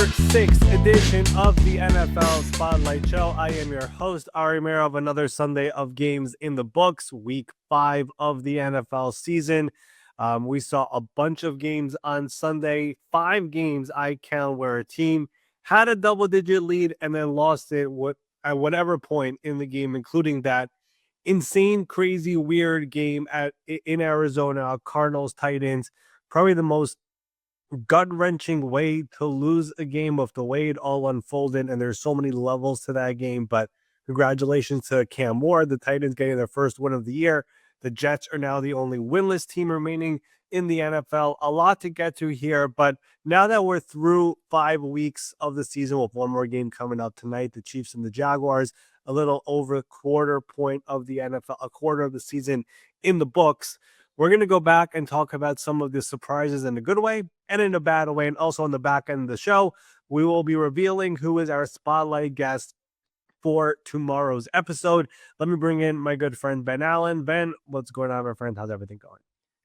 November 6th edition of the NFL Spotlight Show. I am your host, Ari Meirov. Another Sunday of games in the books, week 5 of the NFL season. We saw a bunch of games on Sunday, 5 games I count where a team had a double-digit lead and then lost it at whatever point in the game, including that insane, crazy, weird game in Arizona, Cardinals, Titans. Probably the most gut-wrenching way to lose a game of the way it all unfolded, and there's so many levels to that game. But congratulations to Cam Ward, the Titans getting their first win of the year. The Jets are now the only winless team remaining in the NFL. A lot to get to here, but now that we're through 5 weeks of the season with one more game coming up tonight, the Chiefs and the Jaguars, a little over a quarter point of the NFL, a quarter of the season in the books. We're going to go back and talk about some of the surprises in a good way and in a bad way. And also on the back end of the show, we will be revealing who is our spotlight guest for tomorrow's episode. Let me bring in my good friend, Ben Allen. Ben, what's going on, my friend? How's everything going?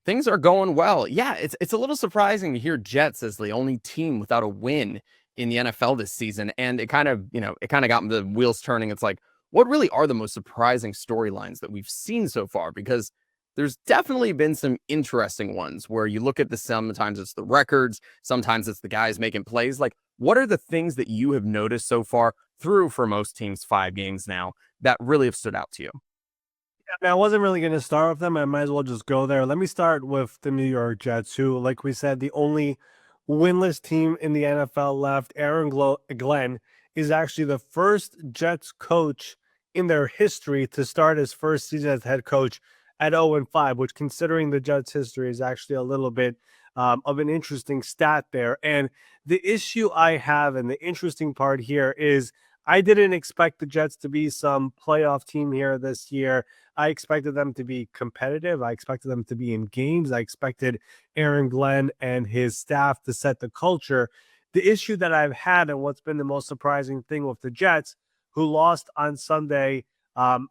Things are going well. Yeah, it's a little surprising to hear Jets as the only team without a win in the NFL this season. And it kind of got the wheels turning. It's like, what really are the most surprising storylines that we've seen so far? Because there's definitely been some interesting ones where you look at sometimes it's the records, sometimes it's the guys making plays. Like, what are the things that you have noticed so far through, for most teams, 5 games now, that really have stood out to you? Now, I wasn't really going to start with them. I might as well just go there. Let me start with the New York Jets, who, like we said, the only winless team in the NFL left. Aaron Glenn is actually the first Jets coach in their history to start his first season as head coach at 0-5, which, considering the Jets' history, is actually a little bit of an interesting stat there. And the issue I have, and the interesting part here, is I didn't expect the Jets to be some playoff team here this year. I expected them to be competitive. I expected them to be in games. I expected Aaron Glenn and his staff to set the culture. The issue that I've had, and what's been the most surprising thing with the Jets, who lost on Sunday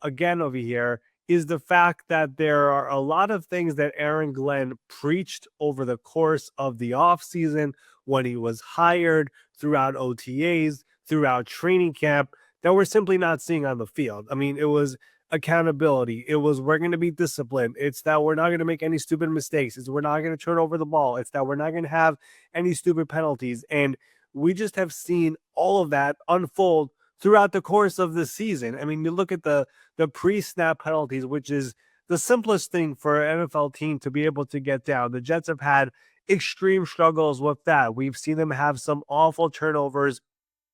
again over here, is the fact that there are a lot of things that Aaron Glenn preached over the course of the offseason when he was hired, throughout OTAs, throughout training camp, that we're simply not seeing on the field. I mean, it was accountability. It was, we're going to be disciplined. It's that we're not going to make any stupid mistakes. It's we're not going to turn over the ball. It's that we're not going to have any stupid penalties. And we just have seen all of that unfold throughout the course of the season. I mean, you look at the pre-snap penalties, which is the simplest thing for an NFL team to be able to get down. The Jets have had extreme struggles with that. We've seen them have some awful turnovers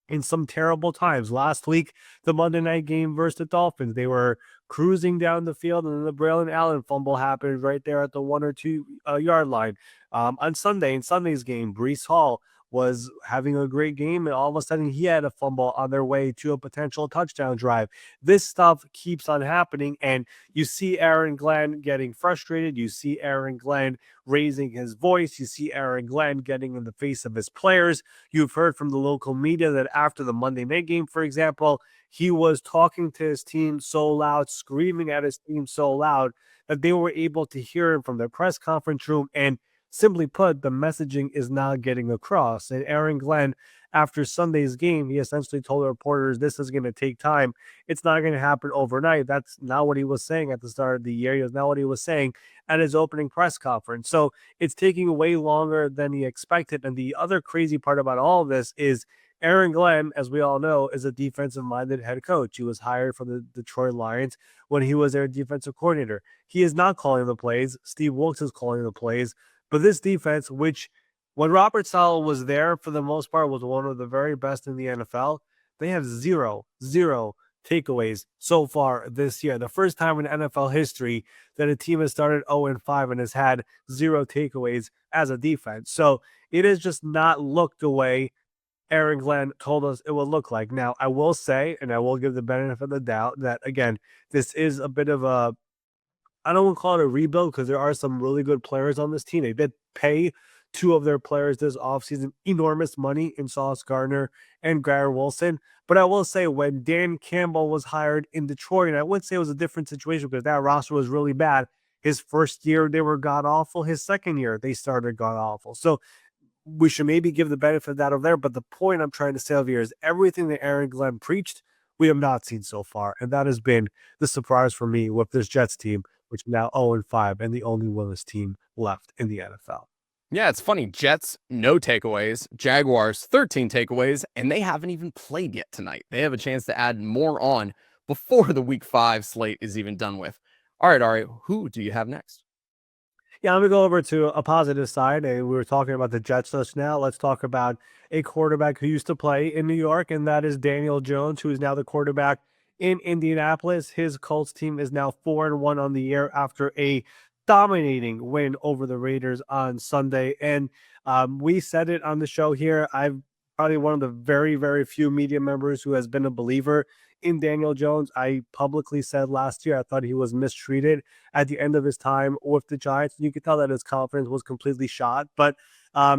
in some terrible times. Last week, the Monday night game versus the Dolphins, they were cruising down the field, and then the Braylon Allen fumble happened right there at the 1 or 2 yard line. On Sunday, in Sunday's game, Breece Hall was having a great game, and all of a sudden he had a fumble on their way to a potential touchdown drive. This stuff keeps on happening, and you see Aaron Glenn getting frustrated. You see Aaron Glenn raising his voice. You see Aaron Glenn getting in the face of his players. You've heard from the local media that after the Monday night game, for example, he was talking to his team so loud, screaming at his team so loud that they were able to hear him from their press conference room. And simply put, the messaging is not getting across. And Aaron Glenn, after Sunday's game, he essentially told the reporters, this is going to take time. It's not going to happen overnight. That's not what he was saying at the start of the year. He was not what he was saying at his opening press conference. So it's taking way longer than he expected. And the other crazy part about all of this is Aaron Glenn, as we all know, is a defensive-minded head coach. He was hired from the Detroit Lions when he was their defensive coordinator. He is not calling the plays. Steve Wilkes is calling the plays. But this defense, which when Robert Saleh was there, for the most part, was one of the very best in the NFL, they have zero takeaways so far this year. The first time in NFL history that a team has started 0-5 and has had 0 takeaways as a defense. So it has just not looked the way Aaron Glenn told us it would look like. Now, I will say, and I will give the benefit of the doubt, that, again, this is a bit of a, I don't want to call it a rebuild, because there are some really good players on this team. They did pay 2 of their players this offseason enormous money in Sauce Gardner and Garrett Wilson. But I will say, when Dan Campbell was hired in Detroit, and I wouldn't say it was a different situation because that roster was really bad. His first year, they were god-awful. His second year, they started god-awful. So we should maybe give the benefit of that over there. But the point I'm trying to say over here is everything that Aaron Glenn preached, we have not seen so far. And that has been the surprise for me with this Jets team, which is now 0-5 and the only winless team left in the NFL. Yeah, it's funny. Jets, no takeaways. Jaguars, 13 takeaways, and they haven't even played yet tonight. They have a chance to add more on before the week 5 slate is even done with. All right, Ari, who do you have next? Yeah, I'm gonna go over to a positive side, and we were talking about the Jets just now. Let's talk about a quarterback who used to play in New York, and that is Daniel Jones, who is now the quarterback in Indianapolis. His Colts team is now 4-1 on the year after a dominating win over the Raiders on Sunday. And we said it on the show here. I'm probably one of the very, very few media members who has been a believer in Daniel Jones. I publicly said last year I thought he was mistreated at the end of his time with the Giants. You could tell that his confidence was completely shot, but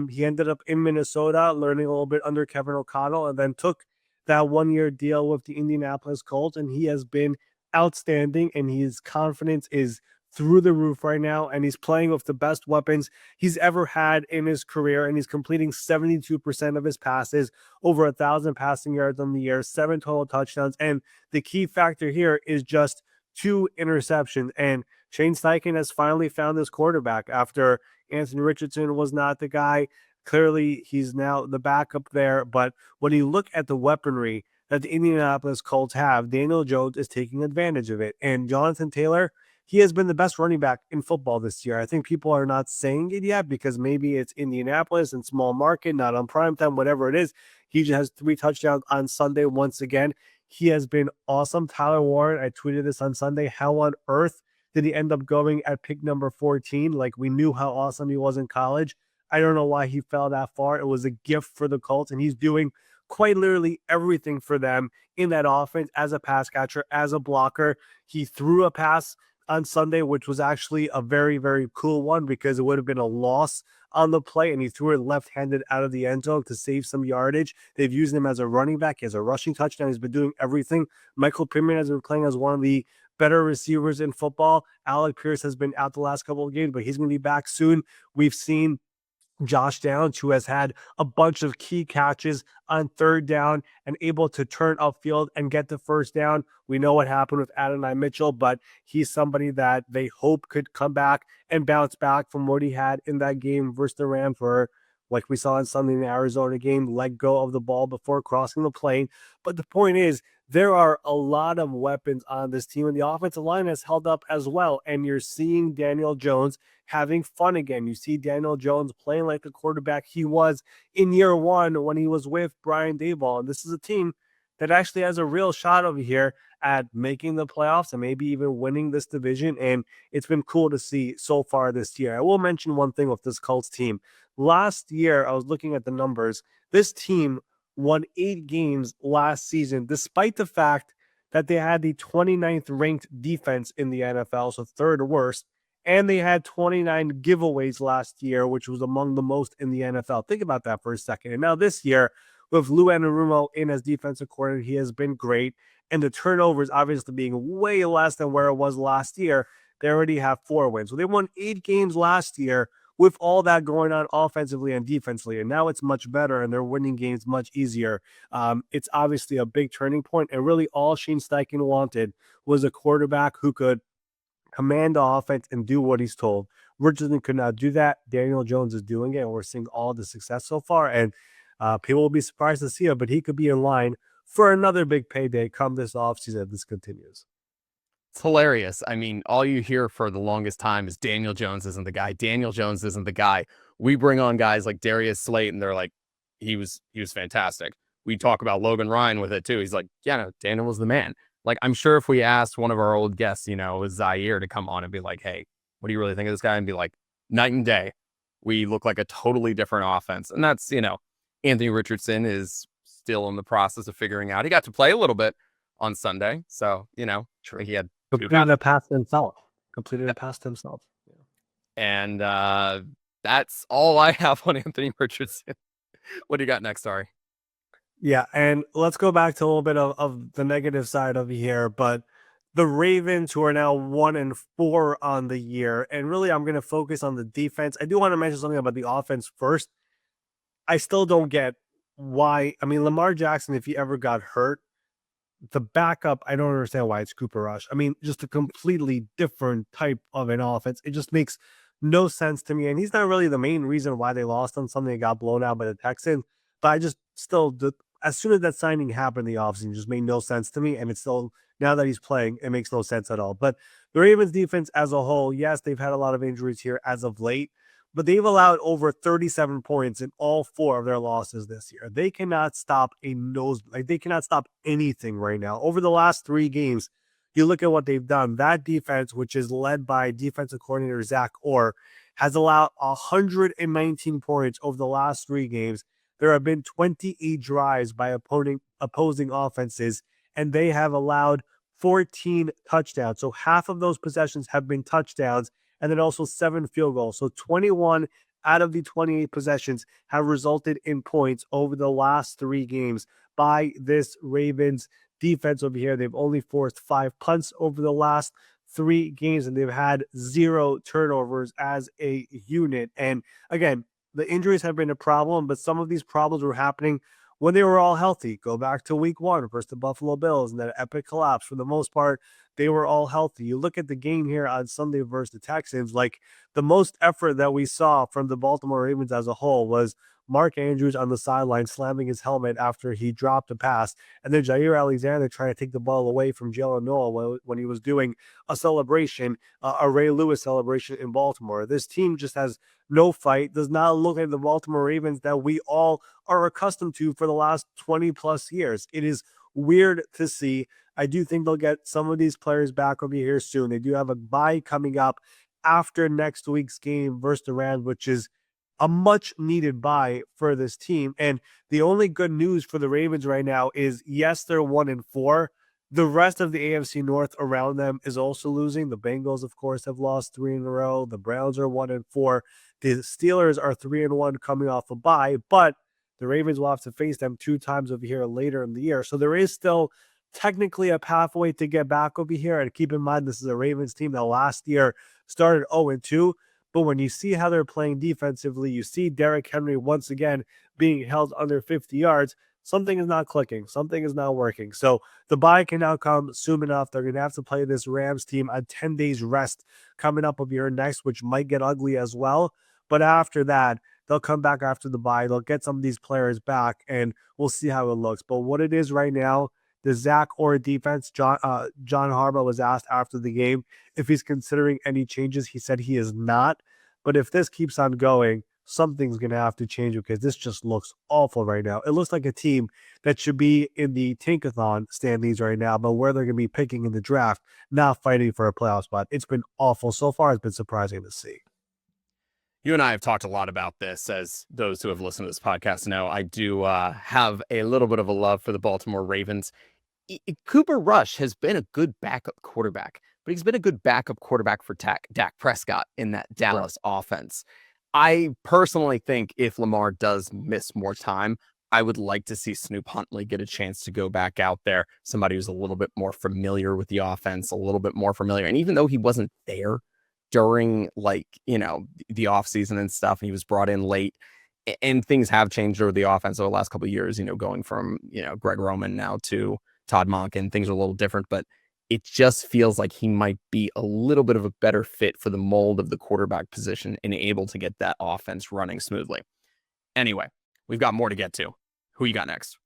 he ended up in Minnesota learning a little bit under Kevin O'Connell and then took that 1-year deal with the Indianapolis Colts. And he has been outstanding, and his confidence is through the roof right now. And he's playing with the best weapons he's ever had in his career. And he's completing 72% of his passes, over 1,000 passing yards on the year, 7 total touchdowns. And the key factor here is just 2 interceptions. And Shane Steichen has finally found his quarterback after Anthony Richardson was not the guy. Clearly, he's now the backup there. But when you look at the weaponry that the Indianapolis Colts have, Daniel Jones is taking advantage of it. And Jonathan Taylor, he has been the best running back in football this year. I think people are not saying it yet because maybe it's Indianapolis and small market, not on primetime, whatever it is. He just has 3 touchdowns on Sunday once again. He has been awesome. Tyler Warren, I tweeted this on Sunday. How on earth did he end up going at pick number 14? Like, we knew how awesome he was in college. I don't know why he fell that far. It was a gift for the Colts, and he's doing quite literally everything for them in that offense as a pass catcher, as a blocker. He threw a pass on Sunday, which was actually a very, very cool one because it would have been a loss on the play, and he threw it left-handed out of the end zone to save some yardage. They've used him as a running back. He has a rushing touchdown. He's been doing everything. Michael Pittman has been playing as one of the better receivers in football. Alec Pierce has been out the last couple of games, but he's going to be back soon. We've seen Josh Downs, who has had a bunch of key catches on 3rd down and able to turn upfield and get the 1st down. We know what happened with Adonai Mitchell, but he's somebody that they hope could come back and bounce back from what he had in that game versus the Rams, where, like we saw in Sunday in the Arizona game, let go of the ball before crossing the plane. But the point is, there are a lot of weapons on this team, and the offensive line has held up as well. And you're seeing Daniel Jones having fun again. You see Daniel Jones playing like the quarterback he was in year 1 when he was with Brian Daboll. And this is a team that actually has a real shot over here at making the playoffs and maybe even winning this division. And it's been cool to see so far this year. I will mention one thing with this Colts team. Last year, I was looking at the numbers. This team won 8 games last season, despite the fact that they had the 29th ranked defense in the NFL, so 3rd worst, and they had 29 giveaways last year, which was among the most in the NFL. Think about that for a second. And now this year, with Lou Anarumo in as defensive coordinator, he has been great. And the turnovers obviously being way less than where it was last year, they already have 4 wins. So they won 8 games last year with all that going on offensively and defensively. And now it's much better, and they're winning games much easier. It's obviously a big turning point, and really all Shane Steichen wanted was a quarterback who could command the offense and do what he's told. Richardson could not do that. Daniel Jones is doing it, and we're seeing all the success so far. And people will be surprised to see it, but he could be in line for another big payday come this offseason if this continues. It's hilarious. I mean, all you hear for the longest time is Daniel Jones isn't the guy. Daniel Jones isn't the guy. We bring on guys like Darius Slate, and they're like, he was fantastic. We talk about Logan Ryan with it too. He's like, yeah, no, Daniel was the man. Like, I'm sure if we asked one of our old guests, Zaire, to come on and be like, hey, what do you really think of this guy? And be like, night and day. We look like a totally different offense. And that's, Anthony Richardson is still in the process of figuring out. He got to play a little bit on Sunday. So, sure, he had completed a pass himself. Completed a pass himself. And that's all I have on Anthony Richardson. What do you got next, Ari? Yeah, and let's go back to a little bit of the negative side of here, but the Ravens, who are now 1-4 on the year, and really I'm going to focus on the defense. I do want to mention something about the offense first. I still don't get why. I mean, Lamar Jackson, if he ever got hurt, the backup, I don't understand why it's Cooper Rush. I mean, just a completely different type of an offense. It just makes no sense to me. And he's not really the main reason why they lost on something that got blown out by the Texans. But I just still, as soon as that signing happened in the offseason, it just made no sense to me. And it's still, now that he's playing, it makes no sense at all. But the Ravens defense as a whole, yes, they've had a lot of injuries here as of late, but they've allowed over 37 points in all four of their losses this year. They cannot stop they cannot stop anything right now. Over the last 3 games, you look at what they've done. That defense, which is led by defensive coordinator Zach Orr, has allowed 119 points over the last 3 games. There have been 28 drives by opposing offenses, and they have allowed 14 touchdowns. So half of those possessions have been touchdowns, and then also 7 field goals. So 21 out of the 28 possessions have resulted in points over the last 3 games by this Ravens defense over here. They've only forced 5 punts over the last 3 games, and they've had 0 turnovers as a unit. And again, the injuries have been a problem, but some of these problems were happening when they were all healthy. Go back to week 1 versus the Buffalo Bills and that epic collapse. For the most part, they were all healthy. You look at the game here on Sunday versus the Texans, like the most effort that we saw from the Baltimore Ravens as a whole was Mark Andrews on the sideline slamming his helmet after he dropped a pass, and then Jair Alexander trying to take the ball away from Jalen Noel when he was doing a celebration, a Ray Lewis celebration in Baltimore. This team just has no fight, does not look like the Baltimore Ravens that we all are accustomed to for the last 20 plus years. It is weird to see. I do think they'll get some of these players back over here soon. They do have a bye coming up after next week's game versus the Rams, which is a much needed bye for this team. And the only good news for the Ravens right now is, yes, they're 1-4. The rest of the AFC North around them is also losing. The Bengals, of course, have lost 3 in a row. The Browns are 1-4. The Steelers are 3-1 coming off a bye, but the Ravens will have to face them 2 times over here later in the year. So there is still technically a pathway to get back over here. And keep in mind, this is a Ravens team that last year started 0-2. But when you see how they're playing defensively, you see Derrick Henry once again being held under 50 yards. Something is not clicking. Something is not working. So the bye can now come soon enough. They're going to have to play this Rams team on 10 days rest coming up over here next, which might get ugly as well. But after that, they'll come back after the bye. They'll get some of these players back, and we'll see how it looks. But what it is right now, the Zach Orr defense, John Harbaugh was asked after the game if he's considering any changes. He said he is not. But if this keeps on going, something's going to have to change because this just looks awful right now. It looks like a team that should be in the Tinkathon standings right now, but where they're going to be picking in the draft, not fighting for a playoff spot. It's been awful. So far, it's been surprising to see. You and I have talked a lot about this, as those who have listened to this podcast know. I do have a little bit of a love for the Baltimore Ravens. Cooper Rush has been a good backup quarterback, but he's been a good backup quarterback for Dak Prescott in that Dallas offense. I personally think if Lamar does miss more time, I would like to see Snoop Huntley get a chance to go back out there. Somebody who's a little bit more familiar with the offense, a little bit more familiar. And even though he wasn't there during the offseason and stuff, and he was brought in late, and things have changed over the offense over the last couple of years, going from, Greg Roman now to Todd Monken, things are a little different, but it just feels like he might be a little bit of a better fit for the mold of the quarterback position and able to get that offense running smoothly. Anyway, we've got more to get to. Who you got next?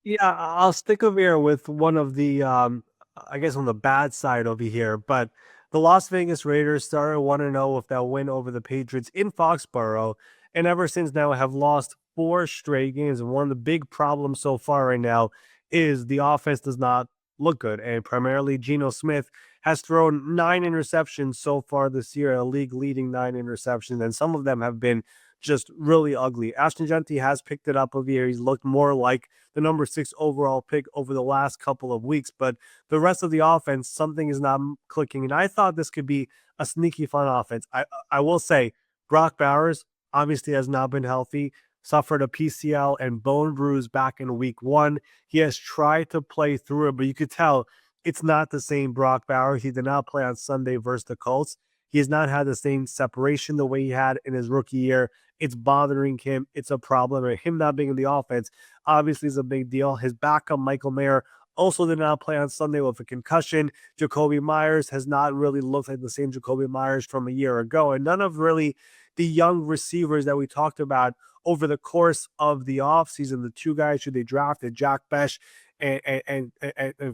Yeah, I'll stick over here with one of the, I guess on the bad side over here, but the Las Vegas Raiders started 1-0 with that win over the Patriots in Foxborough, and ever since now have lost 4 straight games. And one of the big problems so far right now is the offense does not look good, and primarily Geno Smith has thrown 9 interceptions so far this year, a league-leading 9 interceptions, and some of them have been just really ugly. Ashton Genty has picked it up over here. He's looked more like the number 6 overall pick over the last couple of weeks, but the rest of the offense, something is not clicking, and I thought this could be a sneaky fun offense. I will say, Brock Bowers obviously has not been healthy, suffered a PCL and bone bruise back in week 1. He has tried to play through it, but you could tell it's not the same Brock Bowers. He did not play on Sunday versus the Colts. He has not had the same separation the way he had in his rookie year. It's bothering him. It's a problem. And him not being in the offense obviously is a big deal. His backup, Michael Mayer, also did not play on Sunday with a concussion. Jacoby Myers has not really looked like the same Jacoby Myers from a year ago. And none of really the young receivers that we talked about over the course of the offseason, the two guys who they drafted, Jack Besh and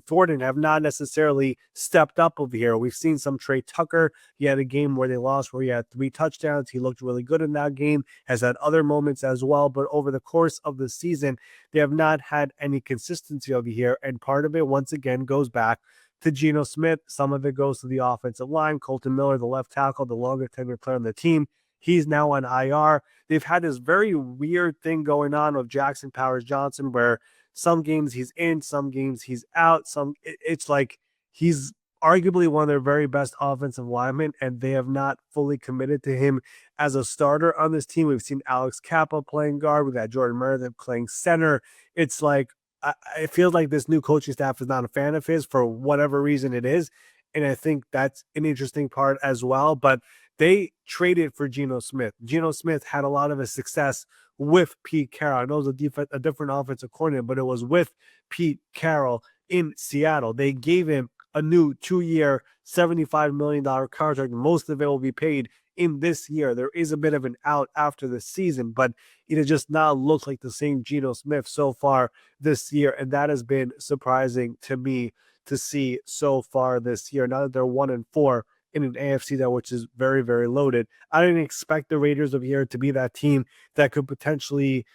Thornton, have not necessarily stepped up over here. We've seen some Trey Tucker. He had a game where they lost where he had 3 touchdowns. He looked really good in that game, has had other moments as well. But over the course of the season, they have not had any consistency over here. And part of it, once again, goes back to Geno Smith. Some of it goes to the offensive line. Colton Miller, the left tackle, the longest tenured player on the team, he's now on IR. They've had this very weird thing going on with Jackson Powers Johnson where some games he's in, some games he's out. It's like he's arguably one of their very best offensive linemen, and they have not fully committed to him as a starter on this team. We've seen Alex Kappa playing guard. We've got Jordan Meredith playing center. It's like I feel like this new coaching staff is not a fan of his for whatever reason it is. And I think that's an interesting part as well. But they traded for Geno Smith. Geno Smith had a lot of his success with Pete Carroll. I know it was a different offensive coordinator, but it was with Pete Carroll in Seattle. They gave him a new 2-year, $75 million contract. Most of it will be paid in this year. There is a bit of an out after the season, but it has just not looked like the same Geno Smith so far this year. And that has been surprising to me to see so far this year. Now that they're 1-4 in an AFC that which is very, very loaded. I didn't expect the Raiders of here to be that team that could potentially,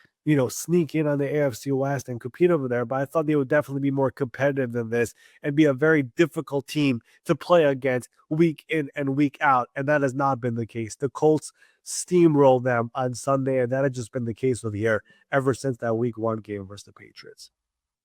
sneak in on the AFC West and compete over there, but I thought they would definitely be more competitive than this and be a very difficult team to play against week in and week out, and that has not been the case. The Colts steamrolled them on Sunday, and that has just been the case over here ever since that week 1 game versus the Patriots.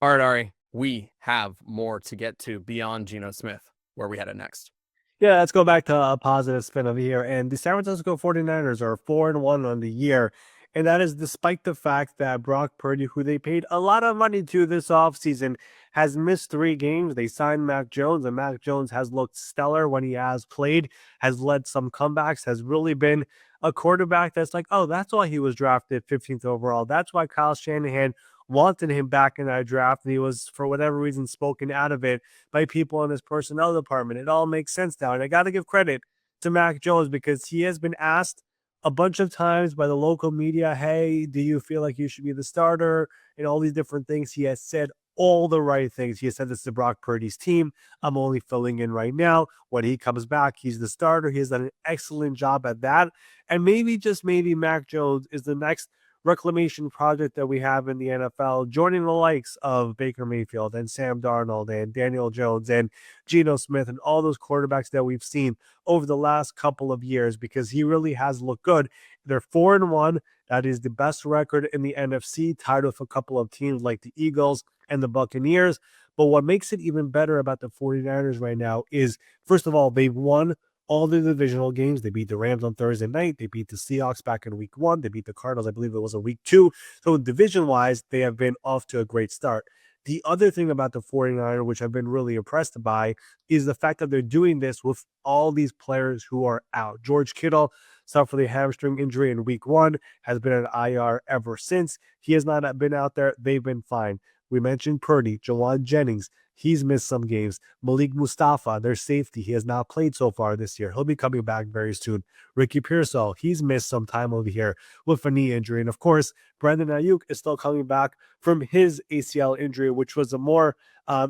All right, Ari, we have more to get to beyond Geno Smith. Where we headed next? Yeah, let's go back to a positive spin of the year. And the San Francisco 49ers are 4-1 on the year. And that is despite the fact that Brock Purdy, who they paid a lot of money to this offseason, has missed 3 games. They signed Mac Jones, and Mac Jones has looked stellar when he has played, has led some comebacks, has really been a quarterback that's like, oh, that's why he was drafted 15th overall. That's why Kyle Shanahan wanted him back in that draft. And he was, for whatever reason, spoken out of it by people in his personnel department. It all makes sense now. And I got to give credit to Mac Jones because he has been asked a bunch of times by the local media, hey, do you feel like you should be the starter? And all these different things. He has said all the right things. He has said this to Brock Purdy's team. I'm only filling in right now. When he comes back, he's the starter. He has done an excellent job at that. And maybe, just maybe, Mac Jones is the next reclamation project that we have in the NFL, joining the likes of Baker Mayfield and Sam Darnold and Daniel Jones and Geno Smith and all those quarterbacks that we've seen over the last couple of years, because he really has looked good. They're 4-1. That is the best record in the NFC, tied with a couple of teams like the Eagles and the Buccaneers. But what makes it even better about the 49ers right now is, first of all, they've won all the divisional games. They beat the Rams on Thursday night. They beat the Seahawks back in week 1. They beat the Cardinals, I believe it was in week 2. So division-wise, they have been off to a great start. The other thing about the 49ers, which I've been really impressed by, is the fact that they're doing this with all these players who are out. George Kittle suffered a hamstring injury in week 1, has been an IR ever since. He has not been out there. They've been fine. We mentioned Purdy, Jawan Jennings. He's missed some games. Malik Mustafa, their safety, he has not played so far this year. He'll be coming back very soon. Ricky Pearsall, he's missed some time over here with a knee injury. And of course, Brandon Ayuk is still coming back from his ACL injury, which was a more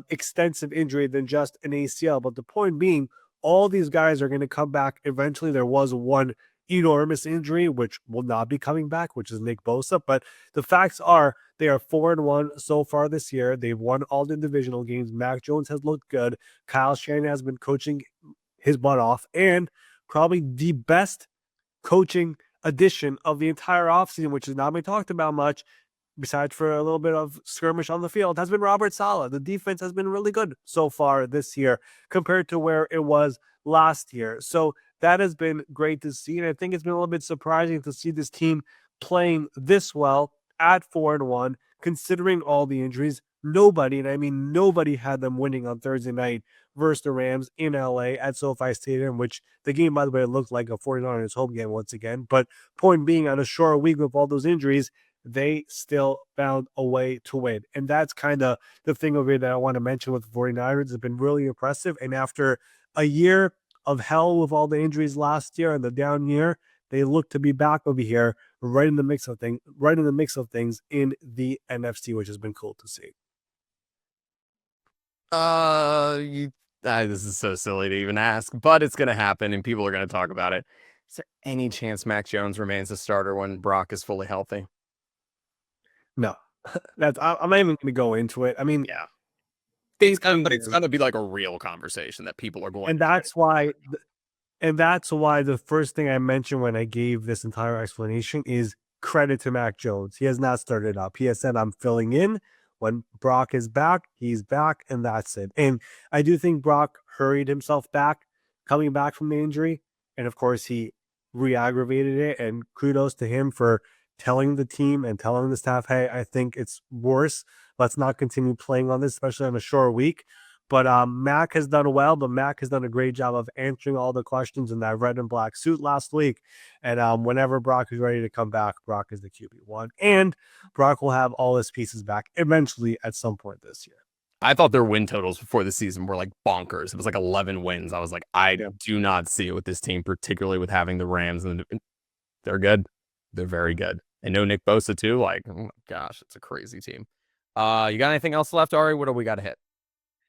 extensive injury than just an ACL. But the point being, all these guys are going to come back eventually. There was one enormous injury, which will not be coming back, which is Nick Bosa. But the facts are they are 4-1 so far this year. They've won all the divisional games. Mac Jones has looked good. Kyle Shanahan has been coaching his butt off, and probably the best coaching addition of the entire offseason, which has not been talked about much, besides for a little bit of skirmish on the field, has been Robert Saleh. The defense has been really good so far this year compared to where it was last year. So that has been great to see. And I think it's been a little bit surprising to see this team playing this well at 4-1, considering all the injuries. nobody, and I mean nobody, had them winning on Thursday night versus the Rams in LA at SoFi Stadium, which the game, by the way, looked like a 49ers home game once again. But point being, on a short week with all those injuries, they still found a way to win. And that's kind of the thing over here that I want to mention with the 49ers. It's been really impressive. And after a year of hell with all the injuries last year and the down year, they look to be back over here right in the mix of things, in the NFC, which has been cool to see. You, this is so silly to even ask, but it's gonna happen, and people are gonna talk about it. Is there any chance Mac Jones remains a starter when Brock is fully healthy? No, I'm not even going to go into it. I mean, Yeah, but it's and gonna be like a real conversation that people are going to try to that's why the first thing I mentioned when I gave this entire explanation is credit to Mac Jones. He has not started up. He has said, I'm filling in. When Brock is back, he's back, and that's it. And I do think Brock hurried himself back, coming back from the injury. And of course, he re aggravated it. And kudos to him for telling the team and telling the staff, hey, I think it's worse. Let's not continue playing on this, especially on a short week. But Mac has done well, but Mac has done a great job of answering all the questions in that red and black suit last week. And whenever Brock is ready to come back, Brock is the QB1. And Brock will have all his pieces back eventually at some point this year. I thought their win totals before the season were like bonkers. It was like 11 wins. I was like, I do not see it with this team, particularly with having the Rams. And they're good. They're very good. And no Nick Bosa too. Like, oh my gosh, it's a crazy team. You got anything else left, Ari? What do we got to hit?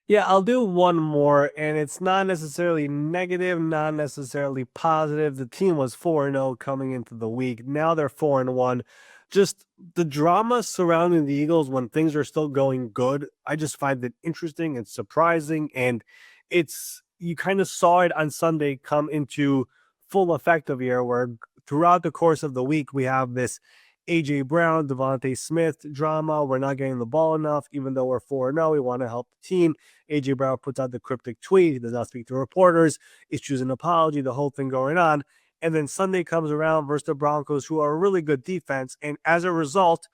Yeah, I'll do one more, and it's not necessarily negative, not necessarily positive. The team was 4-0 coming into the week. Now they're 4-1. Just the drama surrounding the Eagles when things are still going good, I just find it interesting and surprising. And you kind of saw it on Sunday come into full effect of here, where throughout the course of the week, we have this AJ Brown, Devontae Smith drama. We're not getting the ball enough, even though we're 4-0. We want to help the team. AJ Brown puts out the cryptic tweet. He does not speak to reporters, issues an apology, the whole thing going on. And then Sunday comes around versus the Broncos, who are a really good defense. And as a result,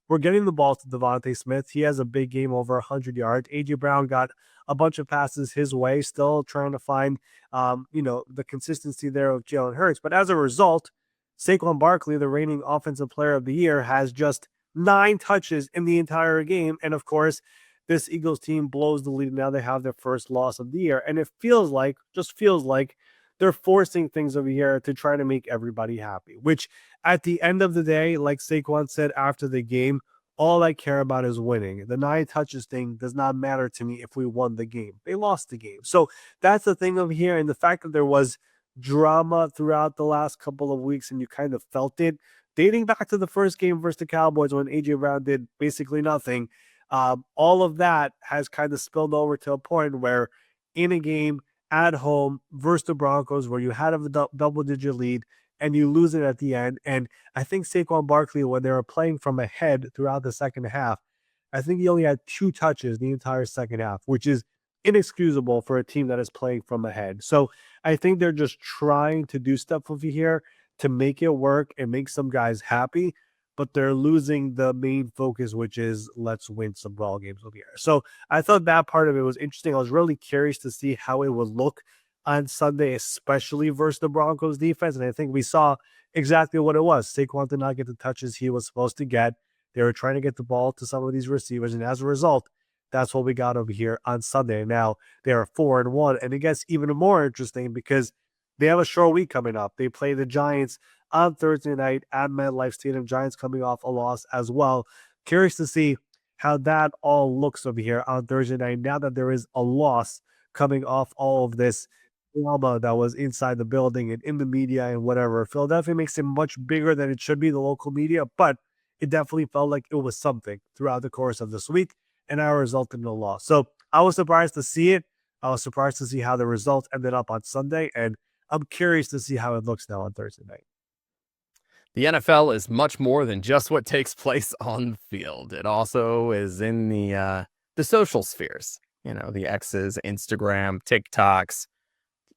we're getting the ball to Devontae Smith. He has a big game, over 100 yards. AJ Brown got a bunch of passes his way, still trying to find, the consistency there of Jalen Hurts. But as a result, Saquon Barkley, the reigning offensive player of the year, has just 9 touches in the entire game. And of course, this Eagles team blows the lead. Now they have their first loss of the year. And it just feels like they're forcing things over here to try to make everybody happy, which at the end of the day, like Saquon said after the game, all I care about is winning. The 9 touches thing does not matter to me if we won the game. They lost the game. So that's the thing over here. And the fact that there was drama throughout the last couple of weeks and you kind of felt it dating back to the first game versus the Cowboys when AJ Brown did basically nothing. All of that has kind of spilled over to a point where in a game at home versus the Broncos where you had a double-digit lead and you lose it at the end. And I think Saquon Barkley, when they were playing from ahead throughout the second half, I think he only had 2 touches the entire second half, which is inexcusable for a team that is playing from ahead. So I think they're just trying to do stuff over here to make it work and make some guys happy, but they're losing the main focus, which is let's win some ball games over here. So I thought that part of it was interesting. I was really curious to see how it would look on Sunday, especially versus the Broncos defense. And I think we saw exactly what it was. Saquon did not get the touches he was supposed to get. They were trying to get the ball to some of these receivers. And as a result, that's what we got over here on Sunday. Now they are 4-1. And it gets even more interesting because they have a short week coming up. They play the Giants on Thursday night at MetLife Stadium. Giants coming off a loss as well. Curious to see how that all looks over here on Thursday night now that there is a loss coming off all of this drama that was inside the building and in the media and whatever. Philadelphia makes it much bigger than it should be, the local media, but it definitely felt like it was something throughout the course of this week, and now resulted in a loss. So I was surprised to see it. I was surprised to see how the results ended up on Sunday, and I'm curious to see how it looks now on Thursday night. The NFL is much more than just what takes place on the field. It also is in the social spheres. You know, the X's, Instagram, TikToks,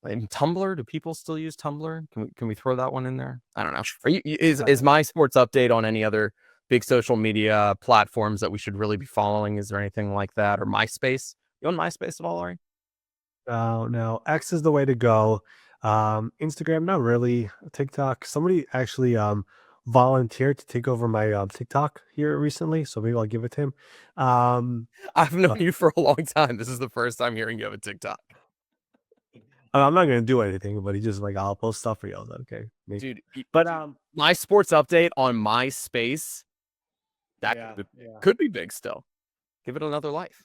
and Tumblr. Do people still use Tumblr? Can we throw that one in there? I don't know. Is my sports update on any other big social media platforms that we should really be following? Is there anything like that? Or MySpace? You on MySpace at all, Ari? No, no. X is the way to go. Instagram, not really. TikTok. Somebody actually volunteered to take over my TikTok here recently, so maybe I'll give it to him. I've known But you for a long time. This is the first time hearing you have a TikTok. I'm not gonna do anything, but he just like I'll post stuff for you. I was like, okay, maybe. Dude, But my sports update on MySpace, that yeah, yeah. could be big still. Give it another life.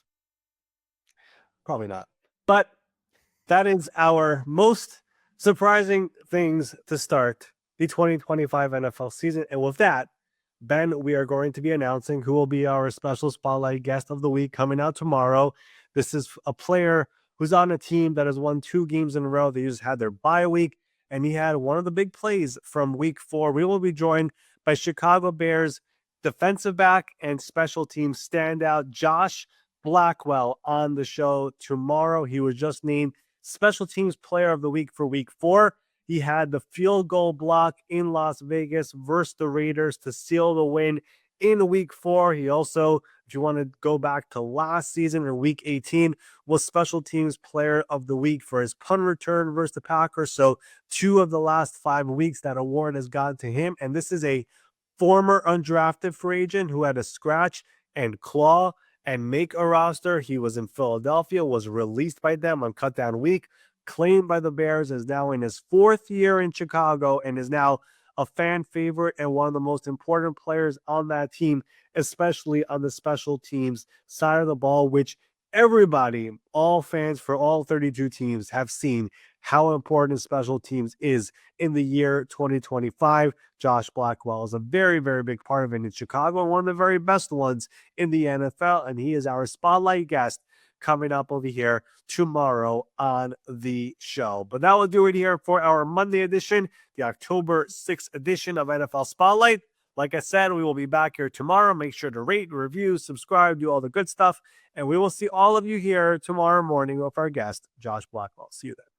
Probably not. But that is our most surprising things to start the 2025 NFL season. And with that, Ben, we are going to be announcing who will be our special spotlight guest of the week coming out tomorrow. This is a player who's on a team that has won 2 games in a row. They just had their bye week, and he had one of the big plays from week 4. We will be joined by Chicago Bears defensive back and special team standout Josh Blackwell on the show tomorrow. He was just named special teams player of the week for week 4. He had the field goal block in Las Vegas versus the Raiders to seal the win in week 4. He also, if you want to go back to last season or week 18, was special teams player of the week for his punt return versus the Packers. So 2 of the last 5 weeks that award has gone to him. And this is a former undrafted free agent who had to scratch and claw and make a roster. He was in Philadelphia, was released by them on cutdown week, claimed by the Bears, is now in his 4th year in Chicago, and is now a fan favorite and one of the most important players on that team, especially on the special teams side of the ball, which everybody, all fans for all 32 teams have seen how important special teams is in the year 2025. Josh Blackwell is a very, very big part of it in Chicago and one of the very best ones in the NFL. And he is our spotlight guest coming up over here tomorrow on the show. But that will do it here for our Monday edition, the October 6th edition of NFL Spotlight. Like I said, we will be back here tomorrow. Make sure to rate, review, subscribe, do all the good stuff. And we will see all of you here tomorrow morning with our guest, Josh Blackwell. See you then.